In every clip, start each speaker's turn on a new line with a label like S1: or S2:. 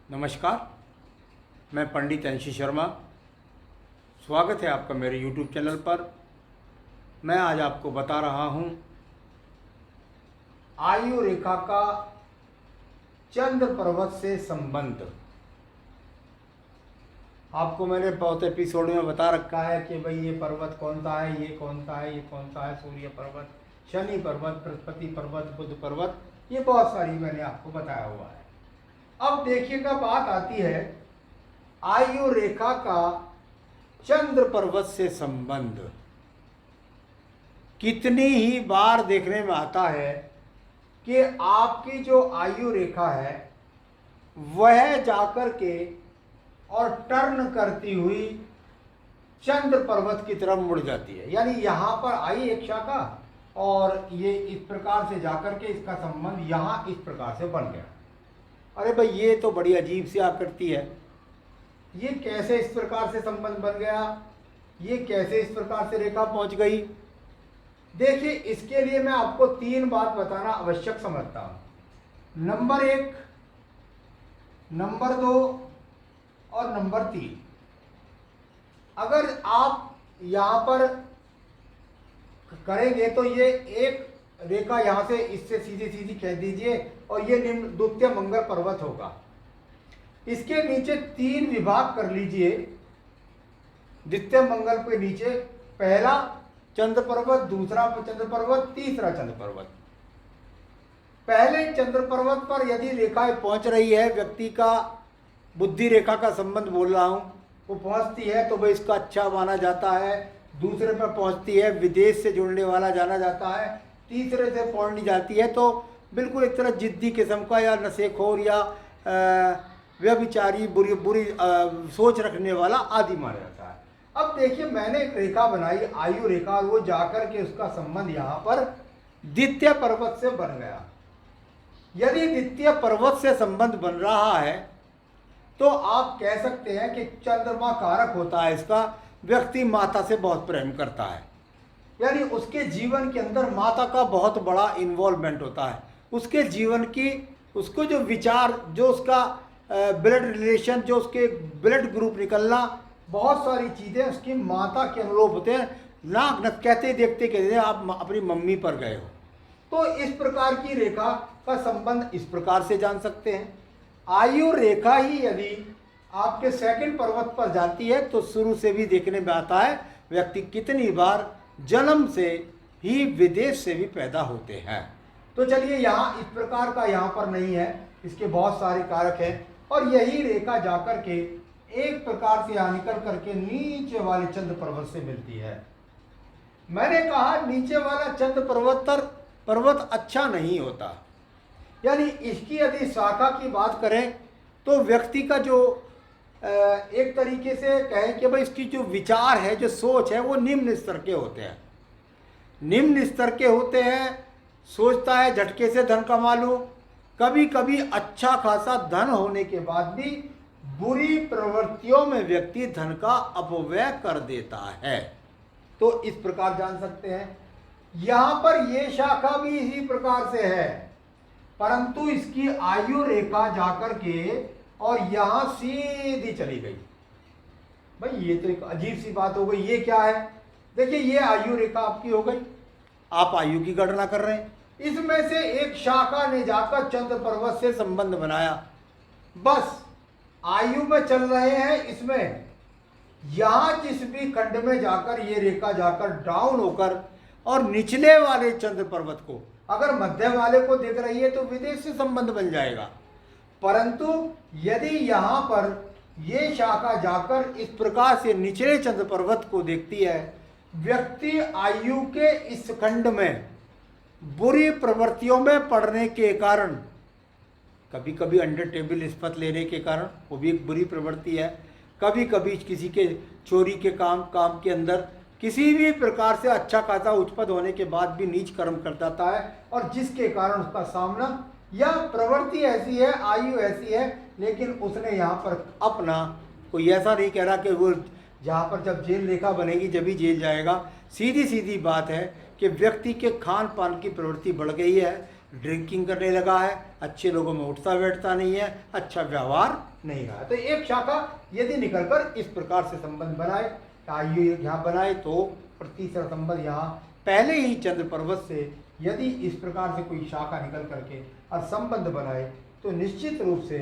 S1: नमस्कार, मैं पंडित अंशी शर्मा। स्वागत है आपका मेरे YouTube चैनल पर। मैं आज आपको बता रहा हूँ आयु रेखा का चंद्र पर्वत से संबंध। आपको मैंने बहुत एपिसोड में बता रखा है कि भाई ये पर्वत कौन सा है, ये कौन सा है, ये कौन सा है, सूर्य पर्वत, शनि पर्वत, बृहस्पति पर्वत, बुध पर्वत, ये बहुत सारी मैंने आपको बताया हुआ है। अब देखिएगा, बात आती है आयु रेखा का चंद्र पर्वत से संबंध। कितनी ही बार देखने में आता है कि आपकी जो आयु रेखा है वह जाकर के और टर्न करती हुई चंद्र पर्वत की तरफ मुड़ जाती है। यानी यहाँ पर आई एक शाखा और ये इस प्रकार से जाकर के इसका संबंध यहाँ इस प्रकार से बन गया। अरे भाई, ये तो बड़ी अजीब सी आकृति है। ये कैसे इस प्रकार से संबंध बन गया, ये कैसे इस प्रकार से रेखा पहुंच गई। देखिए, इसके लिए मैं आपको तीन बात बताना आवश्यक समझता हूं। नंबर 1, नंबर 2 और नंबर 3। अगर आप यहां पर करेंगे तो ये एक रेखा यहां से इससे सीधी सीधी खींच दीजिए और ये निम्न द्वितीय मंगल पर्वत होगा। इसके नीचे 3 विभाग कर लीजिए। द्वितीय मंगल के नीचे पहला चंद्र पर्वत, दूसरा चंद्र पर्वत, तीसरा चंद्र पर्वत। पहले चंद्र पर्वत पर यदि रेखाएं पहुंच रही है, व्यक्ति का बुद्धि रेखा का संबंध बोल रहा हूं, वो पहुंचती है तो भाई इसका अच्छा माना जाता है। दूसरे पर पहुंचती है, विदेश से जुड़ने वाला जाना जाता है। तीसरे से पहुंचनी जाती है तो बिल्कुल एक तरह जिद्दी किस्म का या नशेखोर या व्यभिचारी बुरी सोच रखने वाला आदि माना जाता है। अब देखिए, मैंने एक रेखा बनाई, आयु रेखा, वो जाकर के उसका संबंध यहाँ पर द्वितीय पर्वत से बन गया। यदि द्वितीय पर्वत से संबंध बन रहा है तो आप कह सकते हैं कि चंद्रमा कारक होता है इसका। व्यक्ति माता से बहुत प्रेम करता है, यानी उसके जीवन के अंदर माता का बहुत बड़ा इन्वॉल्वमेंट होता है। उसके जीवन की, उसको जो विचार, जो उसका ब्लड रिलेशन, जो उसके ब्लड ग्रुप निकलना, बहुत सारी चीज़ें उसकी माता के अनुरूप होते हैं। नाक न कहते देखते कहते आप अपनी मम्मी पर गए हो। तो इस प्रकार की रेखा का संबंध इस प्रकार से जान सकते हैं। आयु रेखा ही यदि आपके सेकंड पर्वत पर जाती है तो शुरू से भी देखने में आता है व्यक्ति कितनी बार जन्म से ही विदेश से भी पैदा होते हैं। तो चलिए, यहाँ इस प्रकार का यहाँ पर नहीं है, इसके बहुत सारे कारक हैं। और यही रेखा जाकर के एक प्रकार से यहाँ निकल करके नीचे वाले चंद्र पर्वत से मिलती है। मैंने कहा नीचे वाला चंद्र पर्वत अच्छा नहीं होता। यानी इसकी यदि शाखा की बात करें तो व्यक्ति का जो एक तरीके से कहें कि भाई इसकी जो विचार है, जो सोच है, वो निम्न स्तर के होते हैं। निम्न स्तर के होते हैं। सोचता है झटके से धन कमा लूं। कभी कभी अच्छा खासा धन होने के बाद भी बुरी प्रवृत्तियों में व्यक्ति धन का अपव्यय कर देता है। तो इस प्रकार जान सकते हैं। यहां पर ये शाखा भी इसी प्रकार से है, परंतु इसकी आयु रेखा जाकर के और यहां सीधी चली गई। भाई, ये तो एक अजीब सी बात हो गई। ये क्या है? देखिए, ये आयु रेखा आपकी हो गई। आप आयु की गणना कर रहे हैं, इसमें से एक शाखा ने जाकर चंद्र पर्वत से संबंध बनाया। बस आयु में चल रहे हैं, इसमें यहां जिस भी खंड में जाकर ये रेखा जाकर डाउन होकर और निचले वाले चंद्र पर्वत को, अगर मध्य वाले को देख रही है तो विदेश से संबंध बन जाएगा। परंतु यदि यहां पर ये शाखा जाकर इस प्रकार से निचले चंद्र पर्वत को देखती है, व्यक्ति आयु के इस खंड में बुरी प्रवृत्तियों में पड़ने के कारण, कभी कभी अंडर टेबल स्पत लेने के कारण, वो भी एक बुरी प्रवृत्ति है। कभी कभी किसी के चोरी के काम के अंदर किसी भी प्रकार से अच्छा खासा उच्च पद होने के बाद भी नीच कर्म कर जाता है, और जिसके कारण उसका सामना, या प्रवृत्ति ऐसी है, आयु ऐसी है, लेकिन उसने यहाँ पर अपना, कोई ऐसा नहीं कह रहा कि वो जहाँ पर जब जेल रेखा बनेगी जब भी जेल जाएगा। सीधी सीधी बात है कि व्यक्ति के खान पान की प्रवृत्ति बढ़ गई है, ड्रिंकिंग करने लगा है, अच्छे लोगों में उठता बैठता नहीं है, अच्छा व्यवहार नहीं रहा। तो एक शाखा यदि निकलकर इस प्रकार से संबंध बनाए, आयु यहाँ बनाए, तो और तीसरा संबंध यहाँ पहले ही चंद्र पर्वत से यदि इस प्रकार से कोई शाखा निकल करके और संबंध बनाए, तो निश्चित रूप से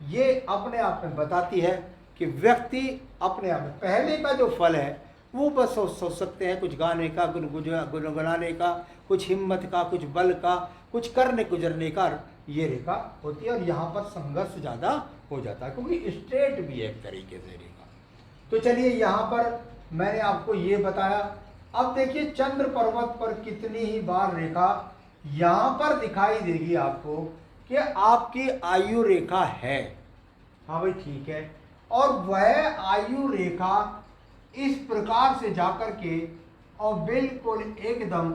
S1: ये अपने आप में बताती है कि व्यक्ति अपने आप में पहले का जो फल है वो बस सोच सकते हैं, कुछ गाने का, गुनगुनाने का, कुछ हिम्मत का, कुछ बल का, कुछ करने गुजरने का, ये रेखा होती है। और यहाँ पर संघर्ष ज़्यादा हो जाता है क्योंकि स्ट्रेट भी है एक तरीके से रेखा। तो चलिए यहाँ पर मैंने आपको ये बताया। अब देखिए चंद्र पर्वत पर कितनी ही बार रेखा यहाँ पर दिखाई देगी आपको कि आपकी आयु रेखा है। हाँ भाई ठीक है। और वह आयु रेखा इस प्रकार से जाकर के और बिल्कुल एकदम,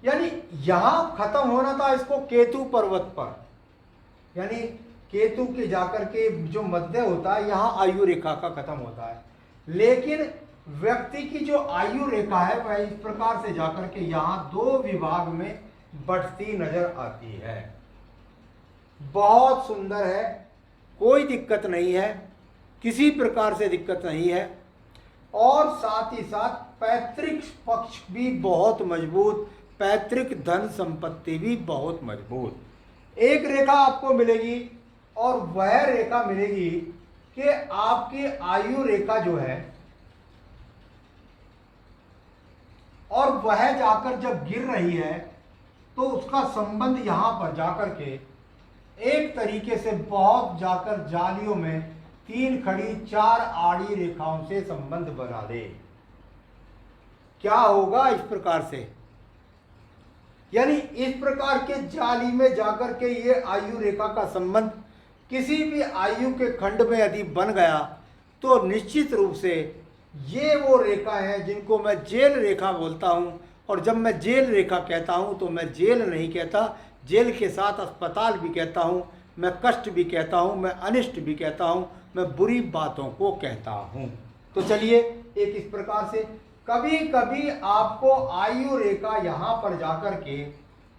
S1: यानी यहां खत्म होना था इसको केतु पर्वत पर, यानी केतु के जाकर के जो मध्य होता है यहां आयु रेखा का खत्म होता है। लेकिन व्यक्ति की जो आयु रेखा है वह इस प्रकार से जाकर के यहां दो विभाग में बढ़ती नजर आती है। बहुत सुंदर है, कोई दिक्कत नहीं है, किसी प्रकार से दिक्कत नहीं है। और साथ ही साथ पैतृक पक्ष भी बहुत मजबूत, पैतृक धन संपत्ति भी बहुत मजबूत। एक रेखा आपको मिलेगी और वह रेखा मिलेगी कि आपकी आयु रेखा जो है, और वह जाकर जब गिर रही है तो उसका संबंध यहां पर जाकर के एक तरीके से बहुत जाकर जालियों में 3 खड़ी 4 आड़ी रेखाओं से संबंध बना दे। क्या होगा इस प्रकार से, यानी इस प्रकार के जाली में जाकर के ये आयु रेखा का संबंध किसी भी आयु के खंड में यदि बन गया तो निश्चित रूप से ये वो रेखा है जिनको मैं जेल रेखा बोलता हूं। और जब मैं जेल रेखा कहता हूं तो मैं जेल नहीं कहता, जेल के साथ अस्पताल भी कहता हूं, मैं कष्ट भी कहता हूं, मैं अनिष्ट भी कहता हूं, मैं बुरी बातों को कहता हूं। तो चलिए एक इस प्रकार से कभी कभी आपको आयु रेखा यहाँ पर जाकर के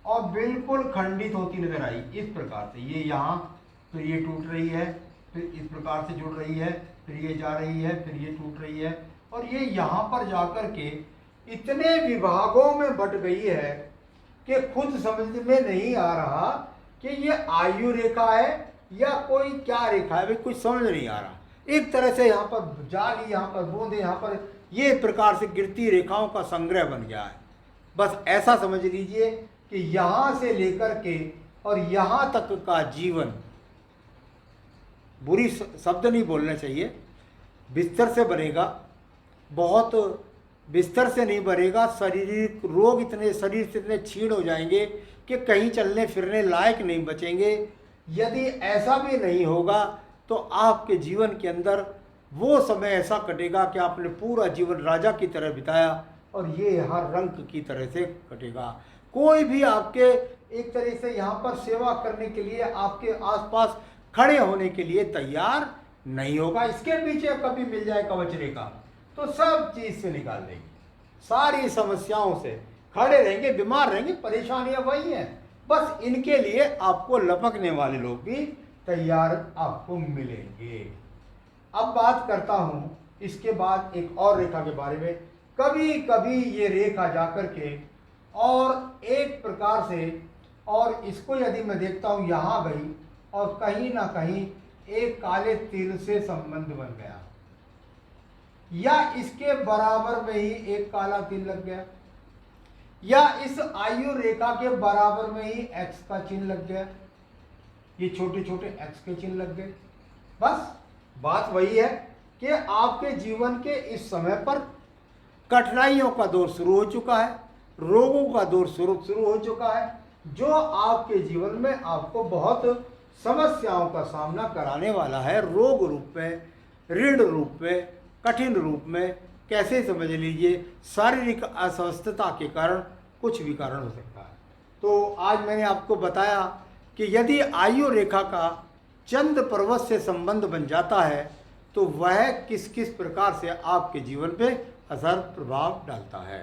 S1: और बिल्कुल खंडित होती नजर आई इस प्रकार से, ये यहाँ, फिर ये टूट रही है, फिर इस प्रकार से जुड़ रही है, फिर ये जा रही है, फिर ये टूट रही है, और ये यहाँ पर जाकर के इतने विभागों में बट गई है कि खुद समझ में नहीं आ रहा कि ये आयु रेखा है या कोई क्या रेखा है, भाई कुछ समझ नहीं आ रहा। एक तरह से यहाँ पर जाली, यहाँ पर बूंदे, यहाँ पर ये प्रकार से गिरती रेखाओं का संग्रह बन गया है। बस ऐसा समझ लीजिए कि यहाँ से लेकर के और यहाँ तक का जीवन, बुरी शब्द नहीं बोलना चाहिए, बिस्तर से बनेगा, बहुत बिस्तर से नहीं बनेगा, शारीरिक रोग इतने शरीर से इतने क्षीण हो जाएंगे कि कहीं चलने फिरने लायक नहीं बचेंगे। यदि ऐसा भी नहीं होगा तो आपके जीवन के अंदर वो समय ऐसा कटेगा कि आपने पूरा जीवन राजा की तरह बिताया और ये हर रंग की तरह से कटेगा। कोई भी आपके एक तरह से यहाँ पर सेवा करने के लिए, आपके आसपास खड़े होने के लिए तैयार नहीं होगा। इसके पीछे कभी मिल जाए कवच रेखा तो सब चीज से निकाल देगी, सारी समस्याओं से खड़े रहेंगे, बीमार रहेंगे, परेशानियां वही हैं। बस इनके लिए आपको लपकने वाले लोग भी तैयार आपको मिलेंगे। अब बात करता हूं इसके बाद एक और रेखा के बारे में। कभी कभी ये रेखा जाकर के और एक प्रकार से, और इसको यदि मैं देखता हूं यहां गई और कहीं ना कहीं एक काले तिल से संबंध बन गया, या इसके बराबर में ही एक काला तिल लग गया, या इस आयु रेखा के बराबर में ही एक्स का चिन्ह लग गया, ये छोटे छोटे एक्स के चिन्ह लग गए। बस बात वही है कि आपके जीवन के इस समय पर कठिनाइयों का दौर शुरू हो चुका है, रोगों का दौर शुरू हो चुका है, जो आपके जीवन में आपको बहुत समस्याओं का सामना कराने वाला है, रोग रूप में, ऋण रूप में, कठिन रूप में, कैसे समझ लीजिए शारीरिक अस्वस्थता के कारण कुछ भी कारण हो सकता है। तो आज मैंने आपको बताया कि यदि आयु रेखा का चंद्र पर्वत से संबंध बन जाता है तो वह किस किस प्रकार से आपके जीवन पे असर प्रभाव डालता है।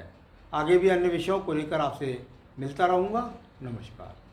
S1: आगे भी अन्य विषयों को लेकर आपसे मिलता रहूँगा। नमस्कार।